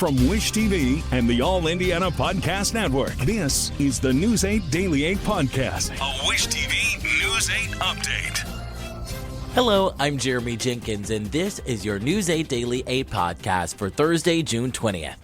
From Wish TV and the All Indiana Podcast Network, this is the News 8 Daily 8 Podcast, a Wish TV News 8 update. Hello, I'm Jeremy Jenkins, and this is your News 8 Daily 8 Podcast for Thursday, June 20th.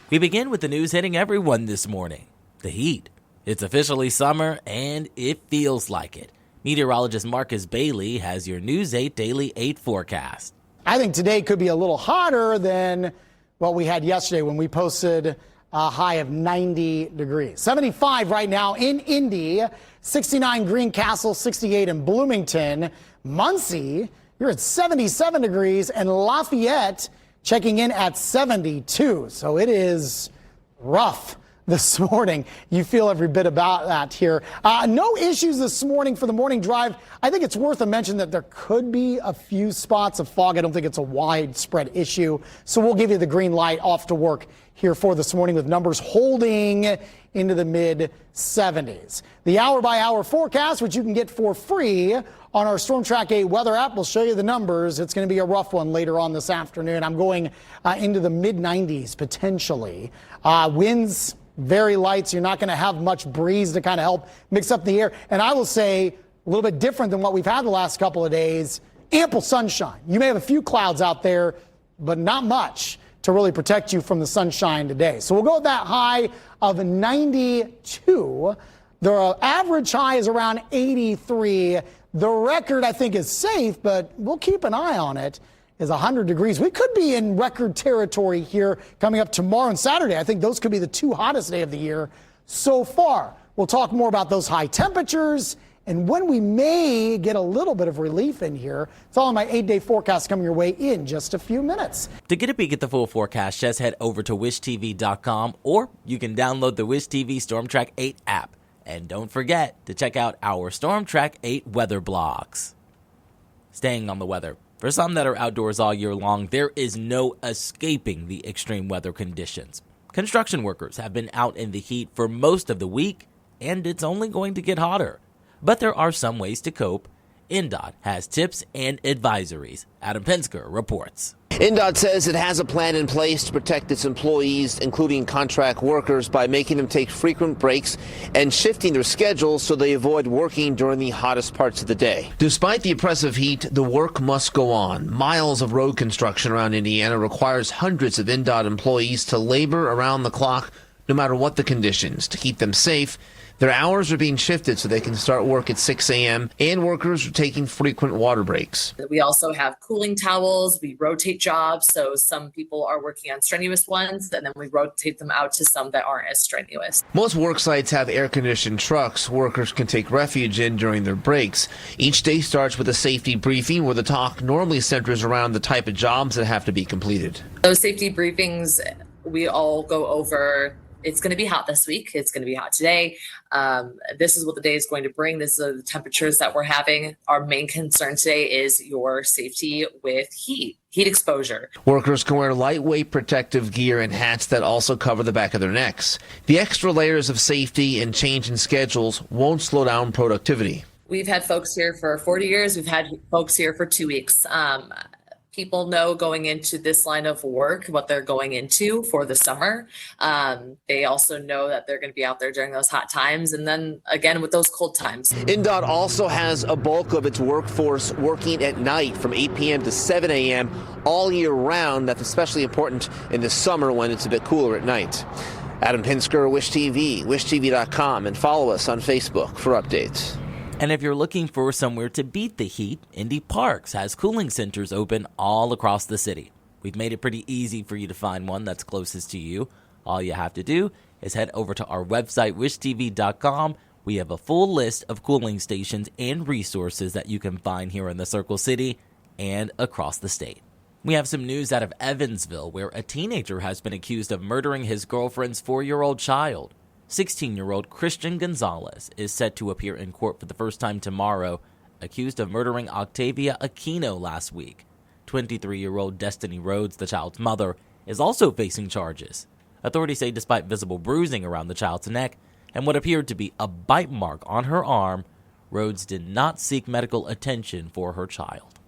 We begin with the news hitting everyone this morning. The heat. It's officially summer, and it feels like it. Meteorologist Marcus Bailey has your News 8 Daily 8 forecast. I think today could be a little hotter than what we had yesterday when we posted a high of 90 degrees. 75 right now in Indy, 69 Greencastle, 68 in Bloomington. Muncie, you're at 77 degrees, and Lafayette checking in at 72. So it is rough this morning. You feel every bit about that here. No issues this morning for the morning drive. I think it's worth a mention that there could be a few spots of fog. I don't think it's a widespread issue. So we'll give you the green light off to work here for this morning with numbers holding into the mid 70s. The hour by hour forecast, which you can get for free on our Storm Track 8 weather app, will show you the numbers. It's going to be a rough one later on this afternoon. I'm going into the mid 90s potentially. Winds very light, so you're not going to have much breeze to kind of help mix up the air. And I will say, a little bit different than what we've had the last couple of days, ample sunshine. You may have a few clouds out there, but not much to really protect you from the sunshine today. So we'll go with that high of 92. The average high is around 83. The record, I think, is safe, but we'll keep an eye on it, is 100 degrees. We could be in record territory here coming up tomorrow and Saturday. I think those could be the two hottest days of the year so far. We'll talk more about those high temperatures and when we may get a little bit of relief in here. It's all in my 8-day forecast coming your way in just a few minutes. To get a peek at the full forecast, just head over to wishtv.com, or you can download the Wish TV Storm Track 8 app. And don't forget to check out our Storm Track 8 weather blogs. Staying on the weather. For some that are outdoors all year long, there is no escaping the extreme weather conditions. Construction workers have been out in the heat for most of the week, and it's only going to get hotter. But there are some ways to cope. INDOT has tips and advisories. Adam Pensker reports. INDOT says it has a plan in place to protect its employees, including contract workers, by making them take frequent breaks and shifting their schedules so they avoid working during the hottest parts of the day. Despite the oppressive heat, the work must go on. Miles of road construction around Indiana requires hundreds of INDOT employees to labor around the clock, no matter what the conditions, to keep them safe. Their hours are being shifted so they can start work at 6 a.m., and workers are taking frequent water breaks. We also have cooling towels. We rotate jobs, so some people are working on strenuous ones, and then we rotate them out to some that aren't as strenuous. Most work sites have air-conditioned trucks workers can take refuge in during their breaks. Each day starts with a safety briefing where the talk normally centers around the type of jobs that have to be completed. Those safety briefings, we all go over. It's going to be hot this week. It's going to be hot today. This is what the day is going to bring. This is the temperatures that we're having. Our main concern today is your safety with heat exposure. Workers can wear lightweight protective gear and hats that also cover the back of their necks. The extra layers of safety and change in schedules won't slow down productivity. We've had folks here for 40 years. We've had folks here for 2 weeks. People know going into this line of work what they're going into for the summer. They also know that they're going to be out there during those hot times and then again with those cold times. INDOT also has a bulk of its workforce working at night from 8 p.m. to 7 a.m. all year round. That's especially important in the summer when it's a bit cooler at night. Adam Pinsker, Wish TV, wishtv.com, and follow us on Facebook for updates. And if you're looking for somewhere to beat the heat, Indy Parks has cooling centers open all across the city. We've made it pretty easy for you to find one that's closest to you. All you have to do is head over to our website, wishtv.com. We have a full list of cooling stations and resources that you can find here in the Circle City and across the state. We have some news out of Evansville, where a teenager has been accused of murdering his girlfriend's 4-year-old child. 16-year-old Christian Gonzalez is set to appear in court for the first time tomorrow, accused of murdering Octavia Aquino last week. 23-year-old Destiny Rhodes, the child's mother, is also facing charges. Authorities say despite visible bruising around the child's neck and what appeared to be a bite mark on her arm, Rhodes did not seek medical attention for her child.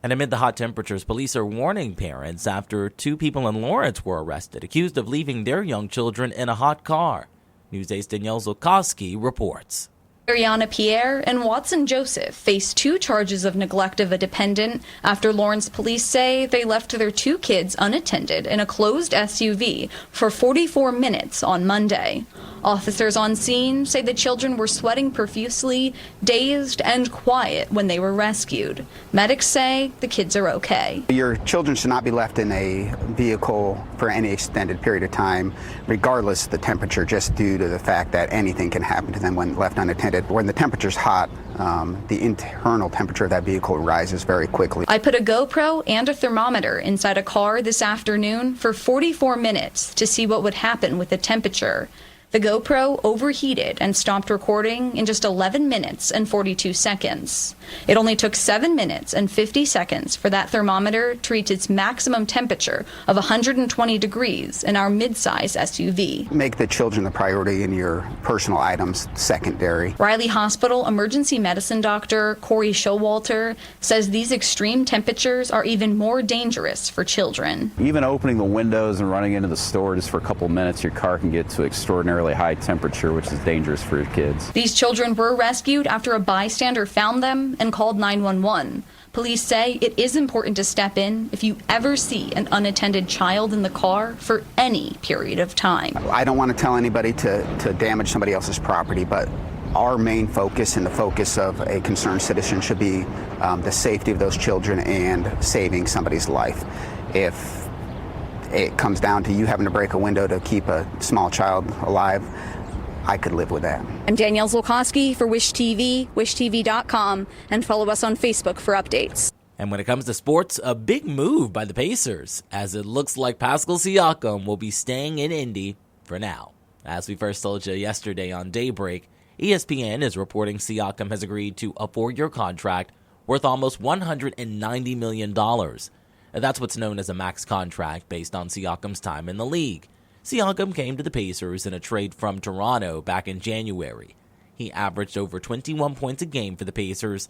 And amid the hot temperatures, police are warning parents after 2 people in Lawrence were arrested, accused of leaving their young children in a hot car. News 8's Danielle Zulkowski reports. Ariana Pierre and Watson Joseph face 2 charges of neglect of a dependent after Lawrence police say they left their 2 kids unattended in a closed SUV for 44 minutes on Monday. Officers on scene say the children were sweating profusely, dazed, and quiet when they were rescued. Medics say the kids are okay. Your children should not be left in a vehicle for any extended period of time, regardless of the temperature, just due to the fact that anything can happen to them when left unattended. When the temperature's hot, the internal temperature of that vehicle rises very quickly. I put a GoPro and a thermometer inside a car this afternoon for 44 minutes to see what would happen with the temperature. The GoPro overheated and stopped recording in just 11 minutes and 42 seconds. It only took 7 minutes and 50 seconds for that thermometer to reach its maximum temperature of 120 degrees in our mid-size SUV. Make the children the priority and your personal items secondary. Riley Hospital emergency medicine doctor Corey Showalter says these extreme temperatures are even more dangerous for children. Even opening the windows and running into the store just for a couple minutes, your car can get to extraordinarily high temperature, which is dangerous for your kids. These children were rescued after a bystander found them and called 911. Police say it is important to step in if you ever see an unattended child in the car for any period of time. I don't want to tell anybody to damage somebody else's property, but our main focus and the focus of a concerned citizen should be the safety of those children and saving somebody's life. If it comes down to you having to break a window to keep a small child alive, I could live with that. I'm Danielle Zulkowski for Wish TV, wishtv.com, and follow us on Facebook for updates. And when it comes to sports, a big move by the Pacers, as it looks like Pascal Siakam will be staying in Indy for now. As we first told you yesterday on Daybreak, ESPN is reporting Siakam has agreed to a 4-year contract worth almost $190 million. That's what's known as a max contract based on Siakam's time in the league. Siakam came to the Pacers in a trade from Toronto back in January. He averaged over 21 points a game for the Pacers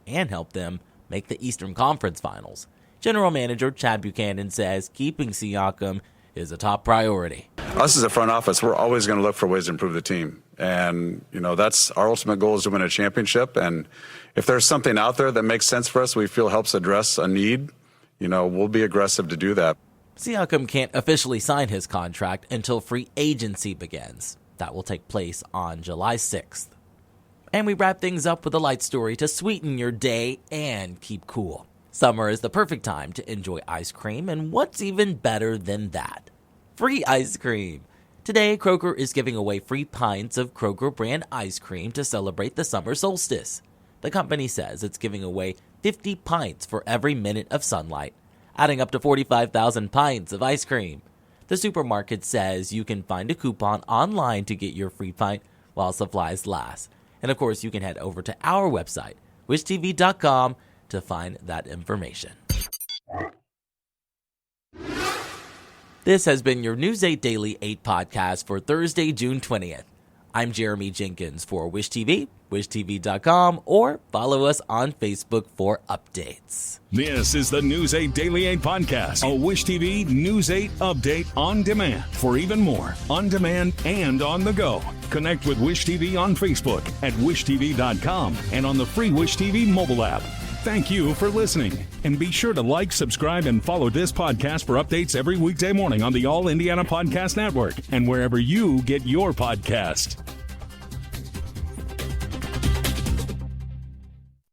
and helped them make the Eastern Conference Finals. General Manager Chad Buchanan says keeping Siakam is a top priority. Us as a front office, we're always going to look for ways to improve the team. And, that's our ultimate goal is to win a championship. And if there's something out there that makes sense for us, we feel helps address a need, we'll be aggressive to do that. Siakam can't officially sign his contract until free agency begins. That will take place on July 6th. And we wrap things up with a light story to sweeten your day and keep cool. Summer is the perfect time to enjoy ice cream, and what's even better than that? Free ice cream. Today, Kroger is giving away free pints of Kroger brand ice cream to celebrate the summer solstice. The company says it's giving away 50 pints for every minute of sunlight, adding up to 45,000 pints of ice cream. The supermarket says you can find a coupon online to get your free pint while supplies last. And of course, you can head over to our website, wishtv.com, to find that information. This has been your News 8 Daily 8 podcast for Thursday, June 20th. I'm Jeremy Jenkins for Wish TV, wishtv.com, or follow us on Facebook for updates. This is the News 8 Daily 8 podcast, a Wish TV News 8 update on demand. For even more, on demand and on the go, connect with Wish TV on Facebook at wishtv.com and on the free Wish TV mobile app. Thank you for listening, and be sure to like, subscribe, and follow this podcast for updates every weekday morning on the All Indiana Podcast Network and wherever you get your podcast.